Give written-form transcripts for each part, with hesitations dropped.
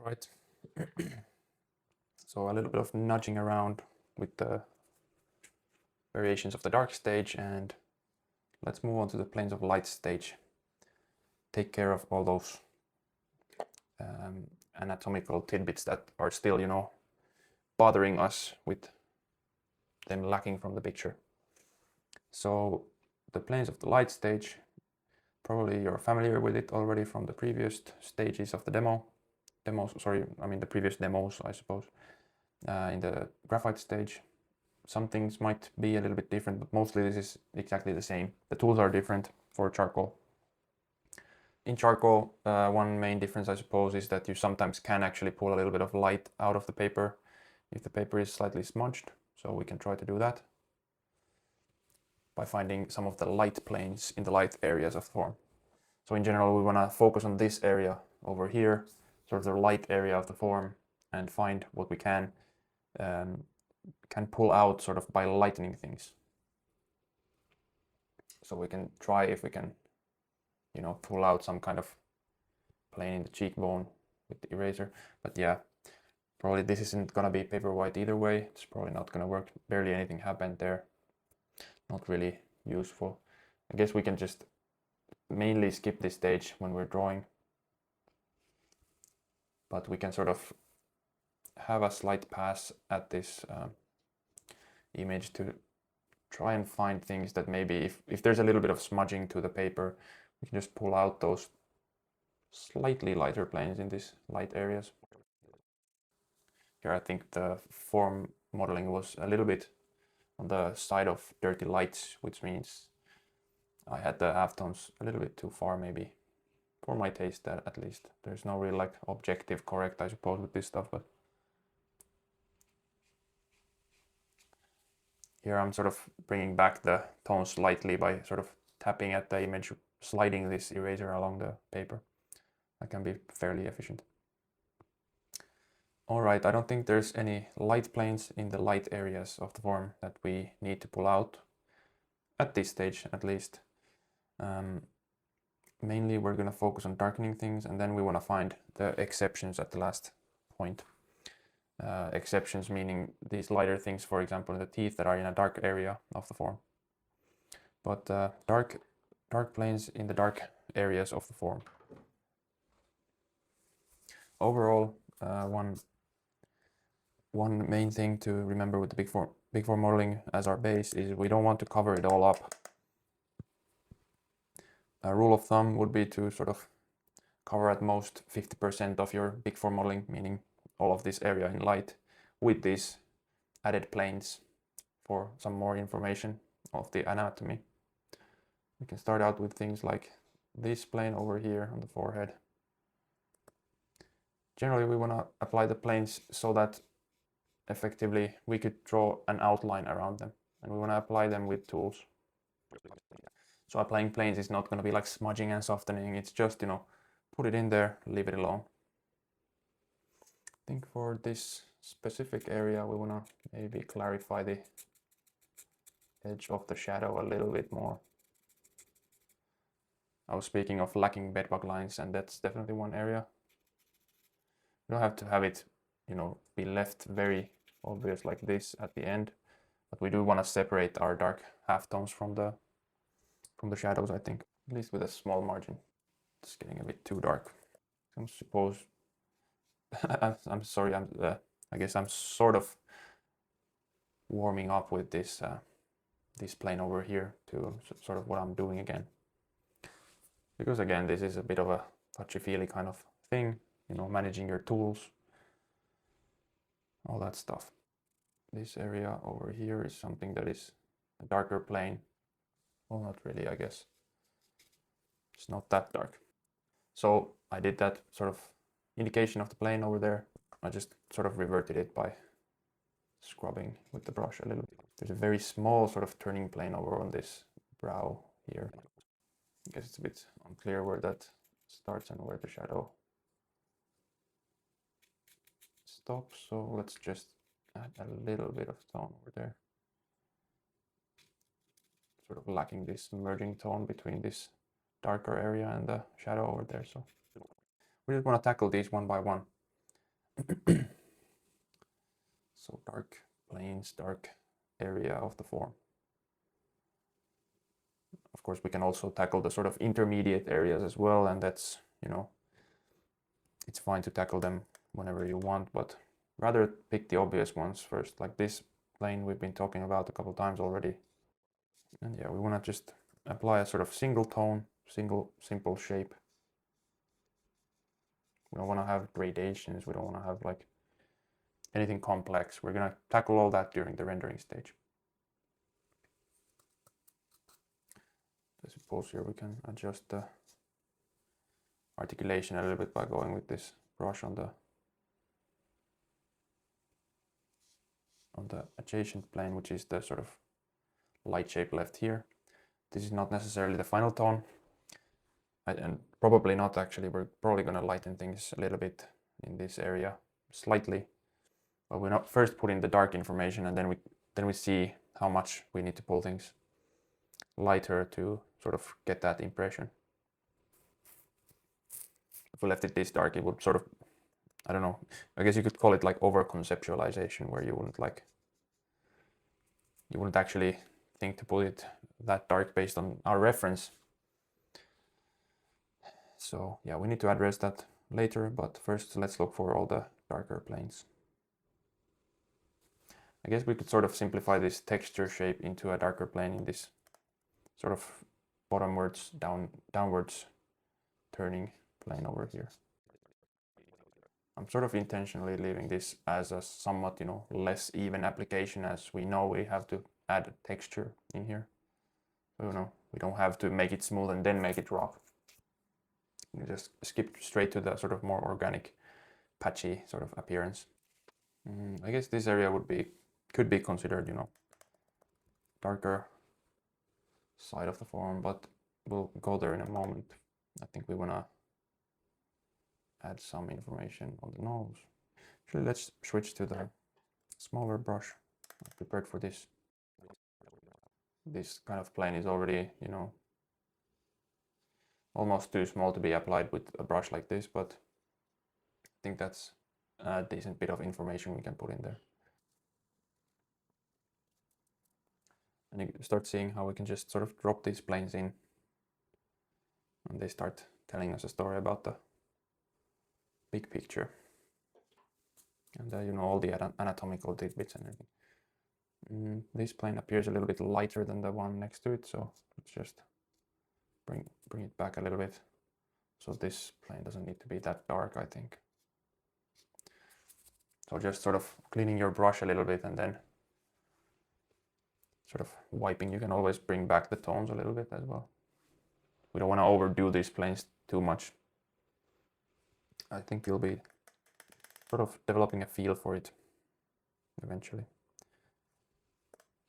Right. So a little bit of nudging around with the variations of the dark stage, and let's move on to the planes of light stage. Take care of all those anatomical tidbits that are still, bothering us with them lacking from the picture. So the planes of the light stage, probably you're familiar with it already from the previous stages of the the previous demos, I suppose. In the graphite stage, some things might be a little bit different, but mostly this is exactly the same. The tools are different for charcoal. In charcoal, one main difference, I suppose, is that you sometimes can actually pull a little bit of light out of the paper if the paper is slightly smudged. So we can try to do that by finding some of the light planes in the light areas of the form. So in general, we want to focus on this area over here, sort of the light area of the form, and find what we can pull out sort of by lightening things. So we can try if we can, pull out some kind of plane in the cheekbone with the eraser. But yeah, probably this isn't gonna be paper white either way. It's probably not gonna work. Barely anything happened there. Not really useful. I guess we can just mainly skip this stage when we're drawing. But we can sort of have a slight pass at this image to try and find things that maybe if there's a little bit of smudging to the paper, we can just pull out those slightly lighter planes in these light areas. Here I think the form modeling was a little bit on the side of dirty lights, which means I had the halftones a little bit too far maybe, for my taste at least. There's no real objective correct, I suppose, with this stuff, but here I'm sort of bringing back the tones slightly by sort of tapping at the image, sliding this eraser along the paper. That can be fairly efficient. All right, I don't think there's any light planes in the light areas of the form that we need to pull out at this stage, at least. Mainly we're going to focus on darkening things, and then we want to find the exceptions at the last point. Exceptions meaning these lighter things, for example, in the teeth that are in a dark area of the form. But dark planes in the dark areas of the form. Overall, one main thing to remember with the big form modeling as our base is we don't want to cover it all up. A rule of thumb would be to sort of cover at most 50% of your big form modeling, meaning all of this area in light, with these added planes for some more information of the anatomy. We can start out with things like this plane over here on the forehead. Generally, we want to apply the planes so that effectively we could draw an outline around them, and we want to apply them with tools. So applying planes is not going to be like smudging and softening. It's just, put it in there, leave it alone. I think for this specific area, we want to maybe clarify the edge of the shadow a little bit more. I was speaking of lacking bedbug lines, and that's definitely one area. You don't have to have it, be left very obvious like this at the end, but we do want to separate our dark halftones from the shadows, I think, at least with a small margin. It's getting a bit too dark. I suppose I'm sorry, I guess I'm sort of warming up with this plane over here to sort of what I'm doing again. Because again, this is a bit of a touchy-feely kind of thing, managing your tools, all that stuff. This area over here is something that is a darker plane. Well, not really, I guess. It's not that dark. So I did that sort of indication of the plane over there. I just sort of reverted it by scrubbing with the brush a little bit. There's a very small sort of turning plane over on this brow here. I guess it's a bit unclear where that starts and where the shadow stops. So let's just add a little bit of tone over there. Sort of lacking this merging tone between this darker area and the shadow over there. So we just want to tackle these one by one. So dark planes, dark area of the form. Of course, we can also tackle the sort of intermediate areas as well, and that's, you know, it's fine to tackle them whenever you want, but rather pick the obvious ones first, like this plane we've been talking about a couple times already. And yeah, we want to just apply a sort of single tone, simple shape. We don't want to have gradations, we don't want to have like anything complex. We're going to tackle all that during the rendering stage. I suppose here we can adjust the articulation a little bit by going with this brush on the adjacent plane, which is the sort of light shape left here. This is not necessarily the final tone, and probably not actually. We're probably going to lighten things a little bit in this area, slightly. But we're not first put in the dark information, and then we see how much we need to pull things lighter to sort of get that impression. If we left it this dark, it would sort of, I don't know, I guess you could call it like over conceptualization, where you wouldn't actually think to put it that dark based on our reference. So yeah, we need to address that later, but first let's look for all the darker planes. I guess we could sort of simplify this texture shape into a darker plane in this sort of bottomwards, downwards turning plane over here. I'm sort of intentionally leaving this as a somewhat, you know, less even application, as we know we have to add texture in here. So, you know, we don't have to make it smooth and then make it rough. You just skip straight to the sort of more organic, patchy sort of appearance. I guess this area could be considered, you know, darker side of the form, but we'll go there in a moment. I think we want to add some information on the nose. Actually, let's switch to the smaller brush. I'm prepared for this. This kind of plane is already, you know, almost too small to be applied with a brush like this, but I think that's a decent bit of information we can put in there. And you start seeing how we can just sort of drop these planes in, and they start telling us a story about the big picture. And you know, all the anatomical tidbits and everything. This plane appears a little bit lighter than the one next to it, so let's just bring it back a little bit. So this plane doesn't need to be that dark, I think. So just sort of cleaning your brush a little bit and then sort of wiping. You can always bring back the tones a little bit as well. We don't want to overdo these planes too much. I think we'll be sort of developing a feel for it eventually.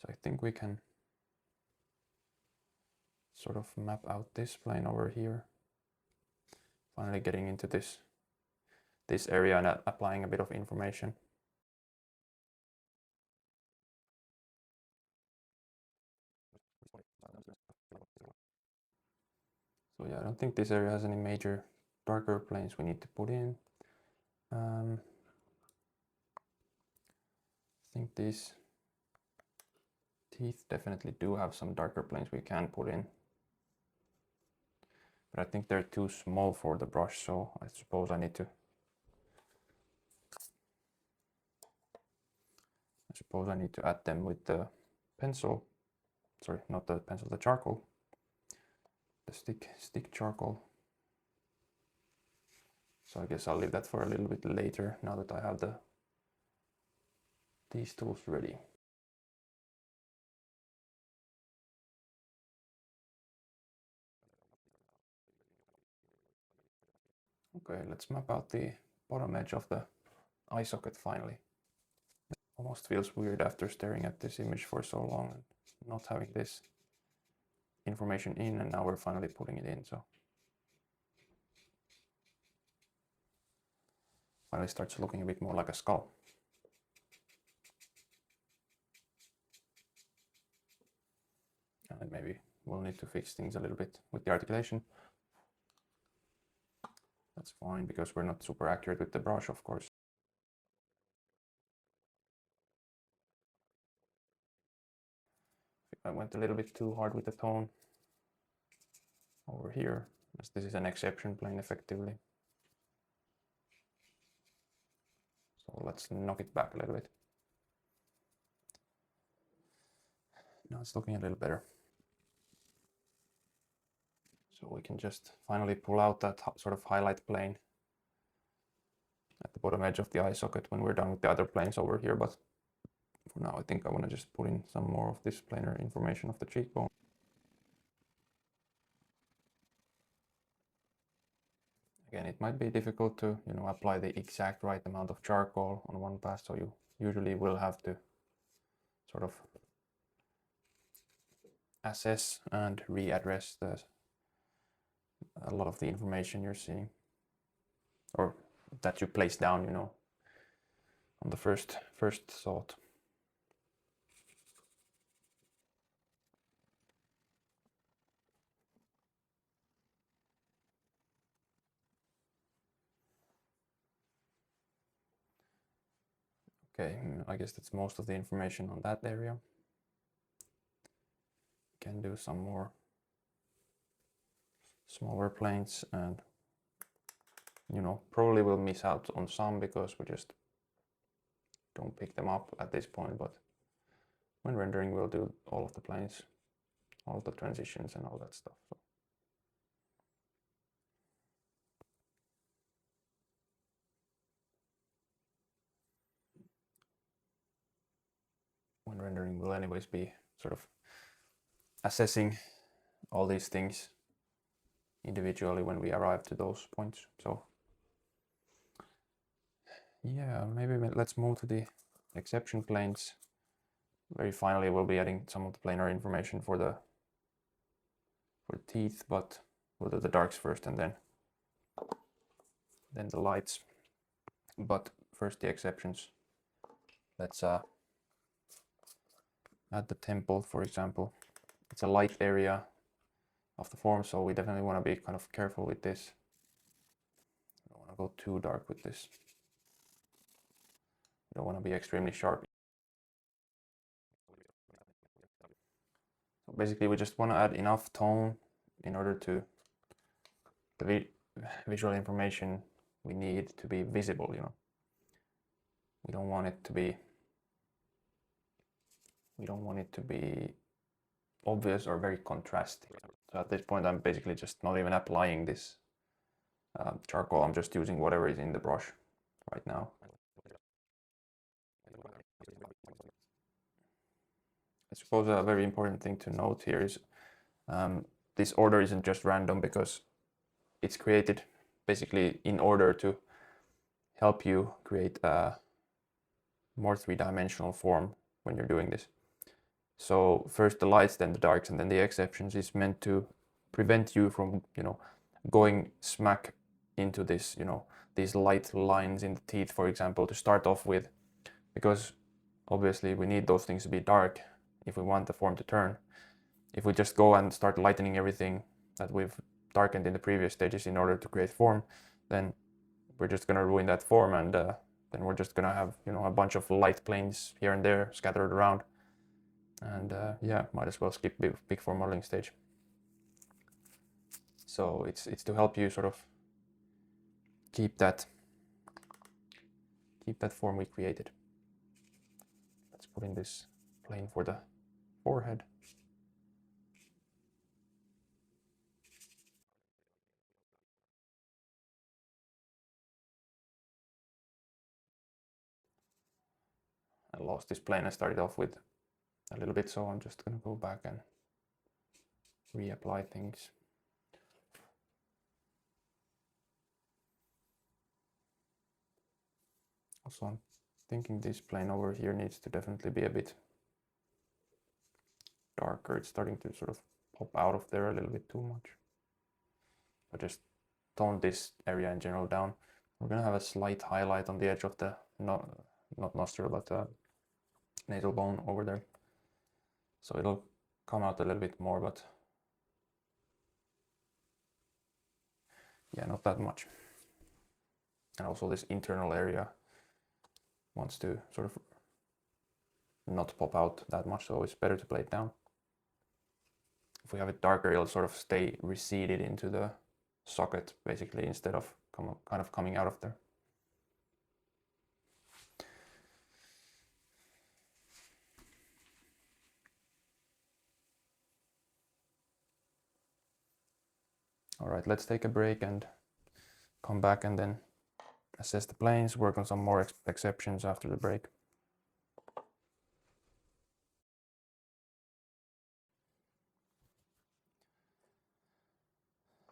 So I think we can sort of map out this plane over here. Finally getting into this area and applying a bit of information. So yeah, I don't think this area has any major darker planes we need to put in. I think these teeth definitely do have some darker planes we can put in. But I think they're too small for the brush, so I suppose I need to add them with the pencil. Sorry, not the pencil, the charcoal. The stick charcoal. So I guess I'll leave that for a little bit later, now that I have these tools ready. Okay, let's map out the bottom edge of the eye socket finally. Almost feels weird after staring at this image for so long and not having this information in, and now we're finally putting it in. So finally starts looking a bit more like a skull. And maybe we'll need to fix things a little bit with the articulation. That's fine, because we're not super accurate with the brush, of course. I went a little bit too hard with the tone over here, as this is an exception plane effectively. So let's knock it back a little bit. Now it's looking a little better. So we can just finally pull out that sort of highlight plane at the bottom edge of the eye socket when we're done with the other planes over here. But for now, I think I want to just put in some more of this planar information of the cheekbone. Again, it might be difficult to, apply the exact right amount of charcoal on one pass, so you usually will have to sort of assess and readdress a lot of the information you're seeing, or that you place down, on the first thought. Okay, I guess that's most of the information on that area. Can do some more smaller planes, and probably will miss out on some because we just don't pick them up at this point, but when rendering we'll do all of the planes, all of the transitions and all that stuff. So. When rendering will anyways be sort of assessing all these things individually when we arrive to those points. So yeah, maybe let's move to the exception planes. Very finally we'll be adding some of the planar information for the teeth, but we'll do the darks first and then the lights. But first the exceptions. Let's add the temple, for example. It's a light area of the form, so we definitely want to be kind of careful with this. I don't want to go too dark with this. I don't want to be extremely sharp. So basically we just want to add enough tone in order to the visual information we need to be visible, We don't want it to be obvious or very contrasting. So at this point I'm basically just not even applying this charcoal. I'm just using whatever is in the brush right now. I suppose a very important thing to note here is this order isn't just random, because it's created basically in order to help you create a more three-dimensional form when you're doing this. So first the lights, then the darks, and then the exceptions is meant to prevent you from, going smack into this, these light lines in the teeth, for example, to start off with, because obviously we need those things to be dark if we want the form to turn. If we just go and start lightening everything that we've darkened in the previous stages in order to create form, then we're just going to ruin that form, and then we're just going to have, a bunch of light planes here and there scattered around. And yeah, might as well skip big form modeling stage. So it's to help you sort of keep that form we created. Let's put in this plane for the forehead. I lost this plane I started off with a little bit, so I'm just gonna go back and reapply things. Also, I'm thinking this plane over here needs to definitely be a bit darker. It's starting to sort of pop out of there a little bit too much. I just tone this area in general down. We're gonna have a slight highlight on the edge of the not nostril, but nasal bone over there. So it'll come out a little bit more, but yeah, not that much. And also this internal area wants to sort of not pop out that much, so it's better to play it down. if we have it darker, it'll sort of stay receded into the socket basically, instead of kind of coming out of there. All right, let's take a break and come back and then assess the planes, work on some more exceptions after the break.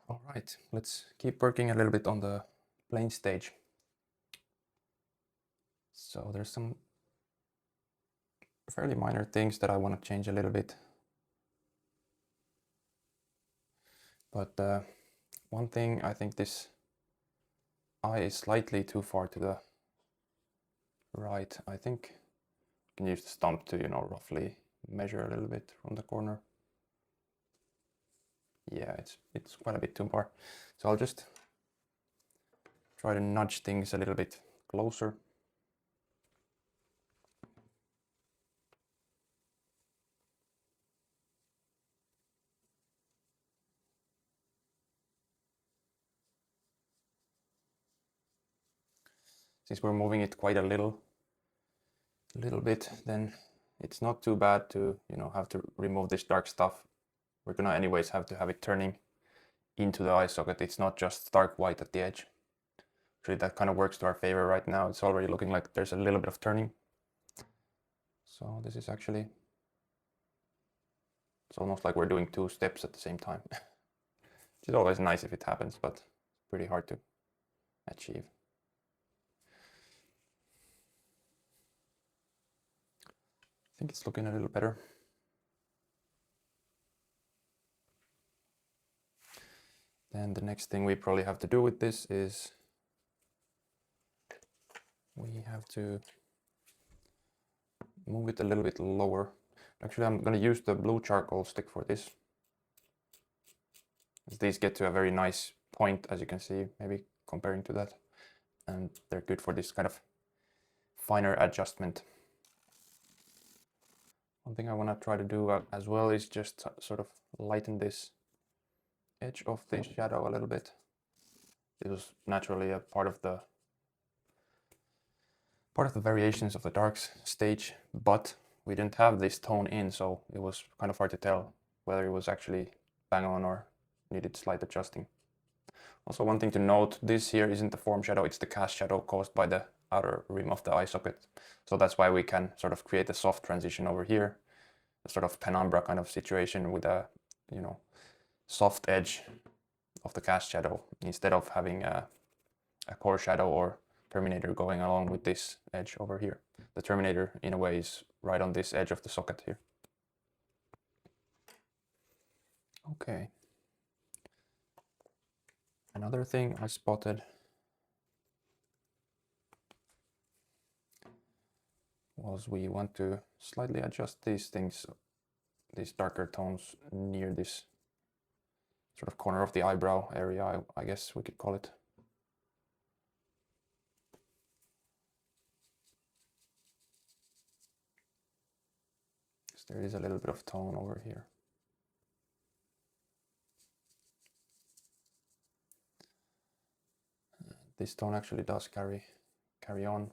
All right, let's keep working a little bit on the plane stage. So there's some fairly minor things that I want to change a little bit. But one thing, I think this eye is slightly too far to the right. I think you can use the stump to, roughly measure a little bit from the corner. Yeah, it's quite a bit too far. So I'll just try to nudge things a little bit closer. Since we're moving it quite a little bit, then it's not too bad to, have to remove this dark stuff. We're gonna anyways have to have it turning into the eye socket. It's not just stark white at the edge. Actually, that kind of works to our favor right now. It's already looking like there's a little bit of turning. So this is actually, it's almost like we're doing two steps at the same time. Which is always nice if it happens, but it's pretty hard to achieve. I think it's looking a little better. Then the next thing we probably have to do with this is we have to move it a little bit lower. Actually, I'm going to use the blue charcoal stick for this. These get to a very nice point, as you can see, maybe comparing to that. And they're good for this kind of finer adjustment. One thing I want to try to do as well is just sort of lighten this edge of the shadow a little bit. This was naturally a part of the variations of the darks stage, but we didn't have this tone in, so it was kind of hard to tell whether it was actually bang on or needed slight adjusting. Also, one thing to note, this here isn't the form shadow, it's the cast shadow caused by the outer rim of the eye socket. So that's why we can sort of create a soft transition over here, a sort of penumbra kind of situation with a, soft edge of the cast shadow, instead of having a core shadow or terminator going along with this edge over here. The terminator, in a way, is right on this edge of the socket here. Okay. Another thing I spotted was we want to slightly adjust these things, these darker tones near this sort of corner of the eyebrow area, I guess we could call it. Because there is a little bit of tone over here. This tone actually does carry on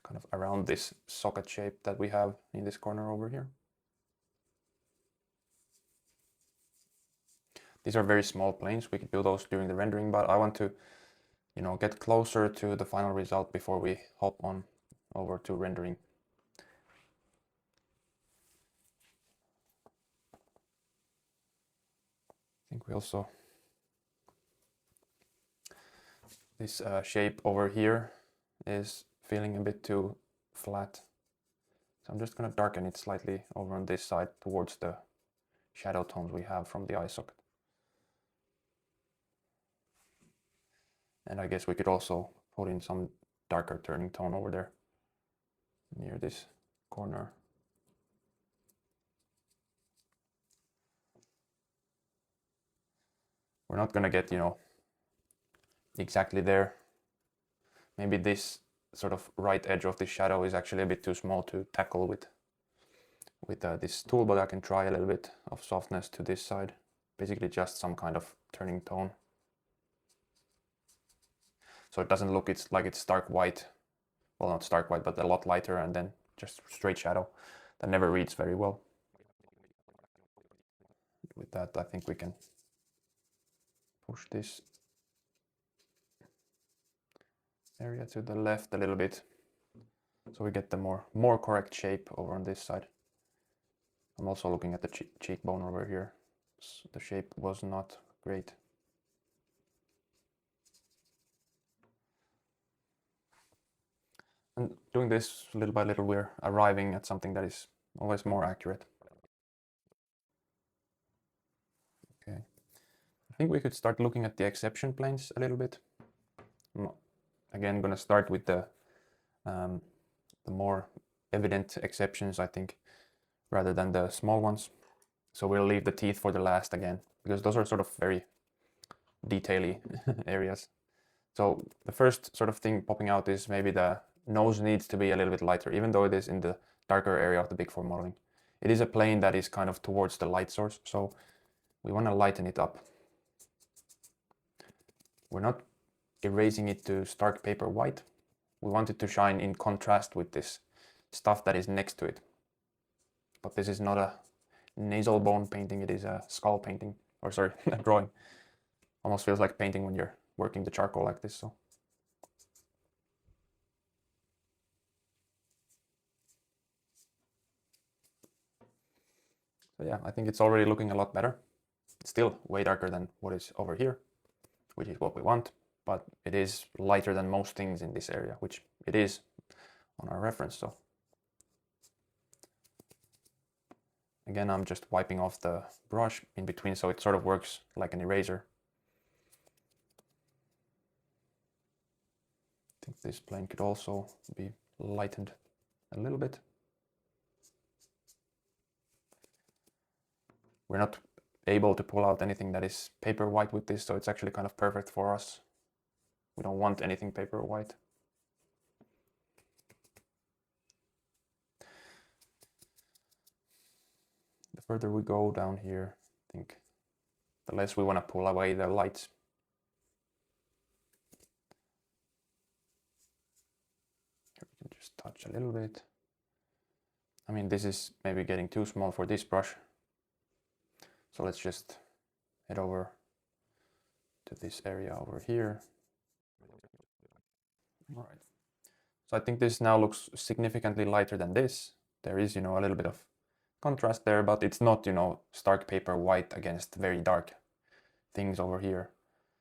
kind of around this socket shape that we have in this corner over here. These are very small planes. We could do those during the rendering, but I want to, get closer to the final result before we hop on over to rendering. I think we also, this shape over here is feeling a bit too flat. So I'm just going to darken it slightly over on this side towards the shadow tones we have from the eye socket. And I guess we could also put in some darker turning tone over there near this corner. We're not going to get, exactly there. Maybe this sort of right edge of the shadow is actually a bit too small to tackle with with this tool, but I can try a little bit of softness to this side. Basically just some kind of turning tone. So it doesn't look like it's stark white. Well, not stark white, but a lot lighter, and then just straight shadow. That never reads very well. With that, I think we can push this area to the left a little bit, so we get the more correct shape over on this side. I'm also looking at the cheekbone over here. The shape was not great. And doing this little by little, we're arriving at something that is always more accurate. Okay, I think we could start looking at the exception planes a little bit. I'm again going to start with the more evident exceptions, I think, rather than the small ones. So we'll leave the teeth for the last again, because those are sort of very detaily areas. So the first sort of thing popping out is maybe the nose needs to be a little bit lighter, even though it is in the darker area of the Big 4 modeling. It is a plane that is kind of towards the light source, so we want to lighten it up. We're not erasing it to stark paper white. We want it to shine in contrast with this stuff that is next to it. But this is not a nasal bone painting, it is a skull painting, or sorry, a drawing. Almost feels like painting when you're working the charcoal like this. So yeah, I think it's already looking a lot better. It's still way darker than what is over here, which is what we want, but it is lighter than most things in this area, which it is on our reference. So again, I'm just wiping off the brush in between, so it sort of works like an eraser. I think this plane could also be lightened a little bit. We're not able to pull out anything that is paper white with this, so it's actually kind of perfect for us. We don't want anything paper white. The further we go down here, I think the less we want to pull away the lights. Here we can just touch a little bit. I mean, this is maybe getting too small for this brush. So let's just head over to this area over here. All right. So I think this now looks significantly lighter than this. There is, a little bit of contrast there, but it's not, stark paper white against very dark things over here.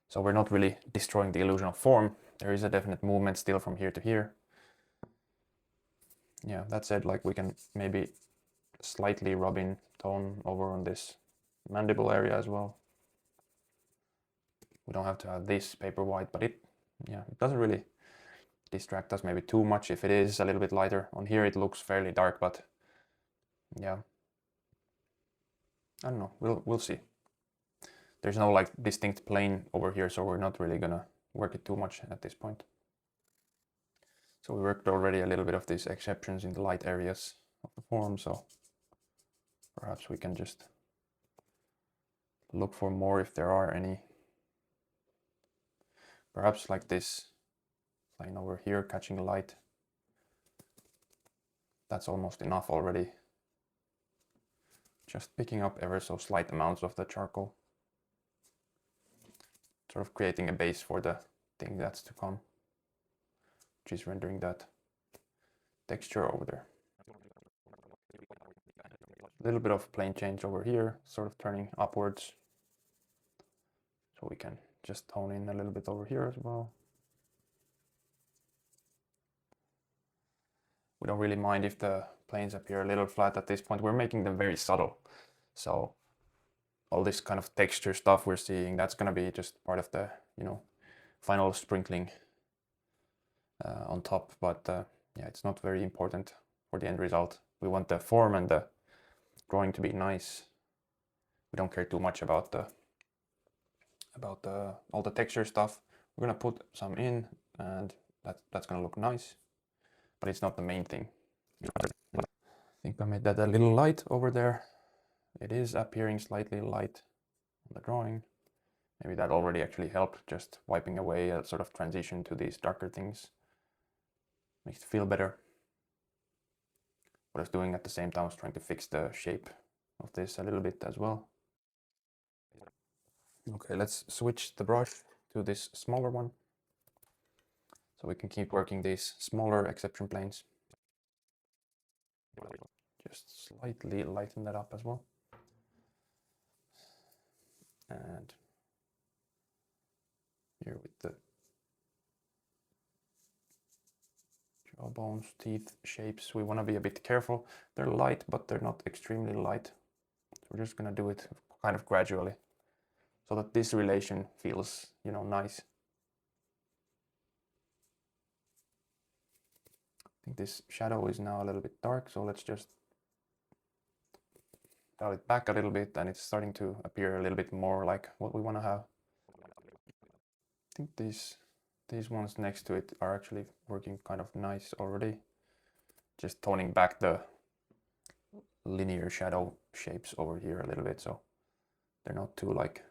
So we're not really destroying the illusion of form. There is a definite movement still from here to here. Yeah, that said, like we can maybe slightly rub in tone over on this mandible area as well. We don't have to have this paper white, but it doesn't really distract us maybe too much if it is a little bit lighter. On here it looks fairly dark, but yeah, I don't know, we'll see. There's no like distinct plane over here, so we're not really gonna work it too much at this point. So we worked already a little bit of these exceptions in the light areas of the form, so perhaps we can just look for more if there are any. Perhaps like this plane over here catching light. That's almost enough already. Just picking up ever so slight amounts of the charcoal. Sort of creating a base for the thing that's to come, which is rendering that texture over there. A little bit of plane change over here, sort of turning upwards. So we can just tone in a little bit over here as well. We don't really mind if the planes appear a little flat at this point. We're making them very subtle. So all this kind of texture stuff we're seeing, that's going to be just part of the, final sprinkling on top. But yeah, it's not very important for the end result. We want the form and the drawing to be nice. We don't care too much about all the texture stuff. We're going to put some in, and that's going to look nice. But it's not the main thing. I think I made that a little light over there. It is appearing slightly light on the drawing. Maybe that already actually helped, just wiping away a sort of transition to these darker things. Makes it feel better. What I was doing at the same time was trying to fix the shape of this a little bit as well. Okay, let's switch the brush to this smaller one, so we can keep working these smaller exception planes. Just slightly lighten that up as well. And here with the jawbones, teeth, shapes, we want to be a bit careful. They're light, but they're not extremely light. So we're just going to do it kind of gradually, so that this relation feels, you know, nice. I think this shadow is now a little bit dark, so let's just dial it back a little bit, and it's starting to appear a little bit more like what we want to have. I think these ones next to it are actually working kind of nice already. Just toning back the linear shadow shapes over here a little bit, so they're not too like,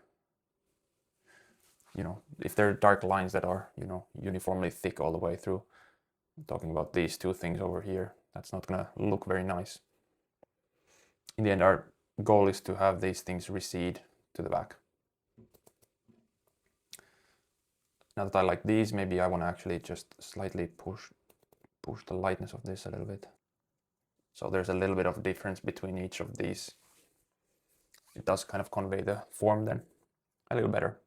you know, if they're dark lines that are, you know, uniformly thick all the way through. I'm talking about these two things over here. That's not gonna look very nice. In the end, our goal is to have these things recede to the back. Now that I like these, maybe I want to actually just slightly push the lightness of this a little bit. So there's a little bit of difference between each of these. It does kind of convey the form then a little better.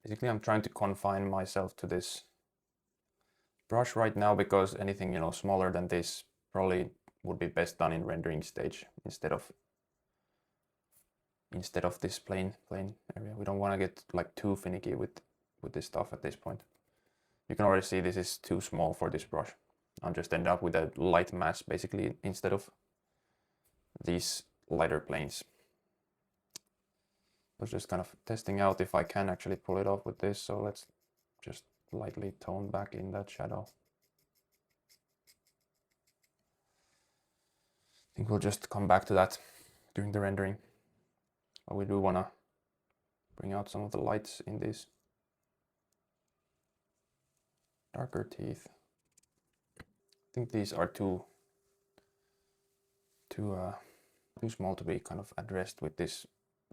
Basically, I'm trying to confine myself to this brush right now, because anything, you know, smaller than this probably would be best done in rendering stage instead of this plain area. We don't want to get like too finicky with this stuff at this point. You can already see this is too small for this brush. I'll just end up with a light mass basically instead of these lighter planes. I was just kind of testing out if I can actually pull it off with this, so let's just lightly tone back in that shadow. I think we'll just come back to that during the rendering. But we do want to bring out some of the lights in these darker teeth. I think these are too small to be kind of addressed with this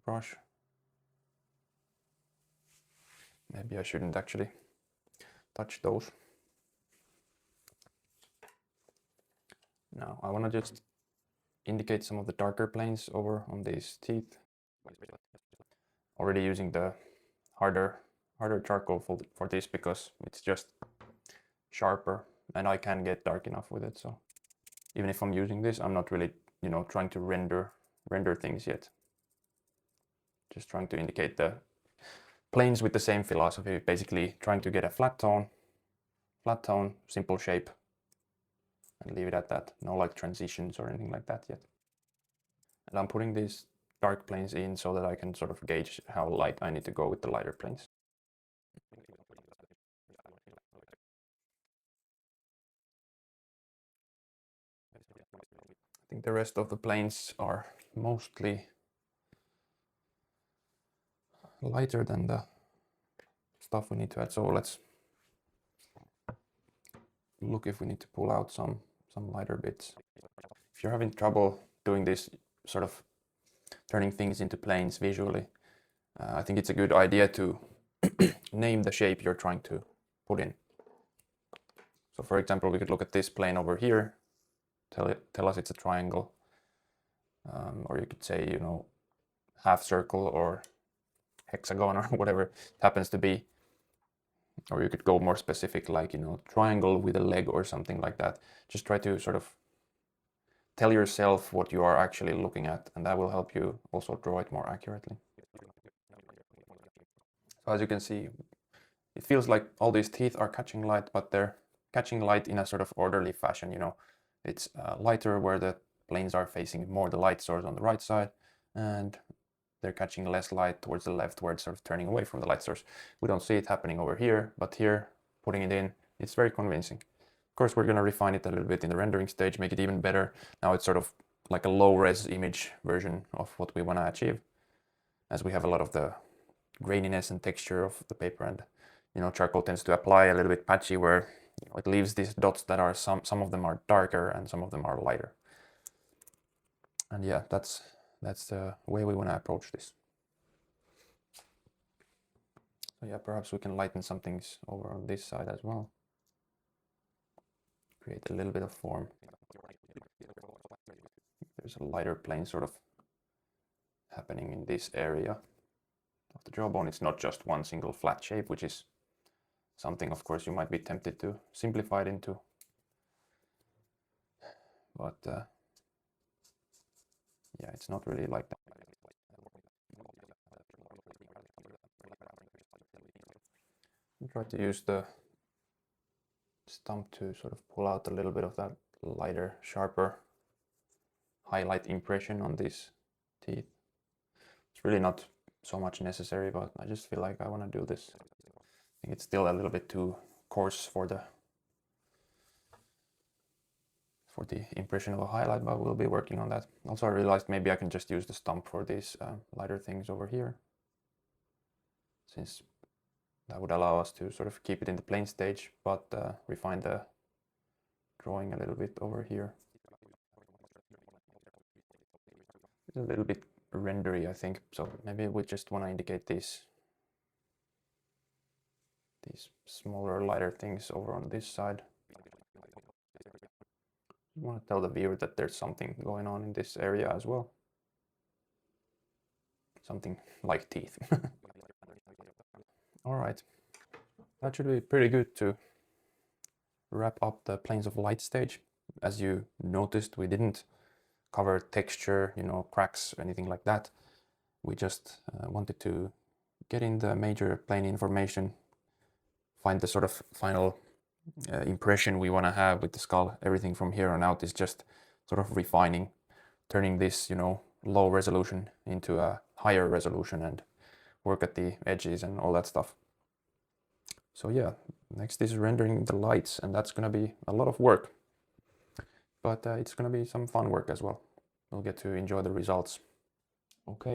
brush. Maybe I shouldn't actually touch those. Now I want to just indicate some of the darker planes over on these teeth. Already using the harder charcoal for this, because it's just sharper and I can get dark enough with it. So even if I'm using this, I'm not really, you know, trying to render things yet. Just trying to indicate the planes with the same philosophy, basically trying to get a flat tone, simple shape, and leave it at that. No like transitions or anything like that yet. And I'm putting these dark planes in so that I can sort of gauge how light I need to go with the lighter planes. I think the rest of the planes are mostly lighter than the stuff we need to add. So let's look if we need to pull out some lighter bits. If you're having trouble doing this, sort of turning things into planes visually, I think it's a good idea to name the shape you're trying to put in. So for example, we could look at this plane over here, tell us it's a triangle, or you could say, you know, half circle or hexagon or whatever it happens to be. Or you could go more specific, like, you know, triangle with a leg or something like that. Just try to sort of tell yourself what you are actually looking at, and that will help you also draw it more accurately. So as you can see, it feels like all these teeth are catching light, but they're catching light in a sort of orderly fashion, you know. It's lighter where the planes are facing more the light source on the right side, and they're catching less light towards the left where it's sort of turning away from the light source. We don't see it happening over here, but here, putting it in, it's very convincing. Of course, we're going to refine it a little bit in the rendering stage, make it even better. Now it's sort of like a low-res image version of what we want to achieve, as we have a lot of the graininess and texture of the paper, and charcoal tends to apply a little bit patchy where it leaves these dots that are some of them are darker and some of them are lighter. And yeah, that's the way we want to approach this. So yeah, perhaps we can lighten some things over on this side as well. Create a little bit of form. There's a lighter plane sort of happening in this area of the jawbone. It's not just one single flat shape, which is something, of course, you might be tempted to simplify it into. But yeah, it's not really like that. I try to use the stump to sort of pull out a little bit of that lighter, sharper highlight impression on these teeth. It's really not so much necessary, but I just feel like I want to do this. I think it's still a little bit too coarse for the impression of a highlight, but we'll be working on that. Also, I realized maybe I can just use the stump for these lighter things over here, since that would allow us to sort of keep it in the plane stage, but refine the drawing a little bit over here. It's a little bit rendery, I think, so maybe we just want to indicate these smaller, lighter things over on this side. I want to tell the viewer that there's something going on in this area as well. Something like teeth. All right, that should be pretty good to wrap up the planes of light stage. As you noticed, we didn't cover texture, cracks, anything like that. We just wanted to get in the major plane information, find the sort of final impression we want to have with the skull. Everything from here on out is just sort of refining, turning this, low resolution into a higher resolution and work at the edges and all that stuff. So yeah, next is rendering the lights, and that's going to be a lot of work, but it's going to be some fun work as well. We'll get to enjoy the results. Okay.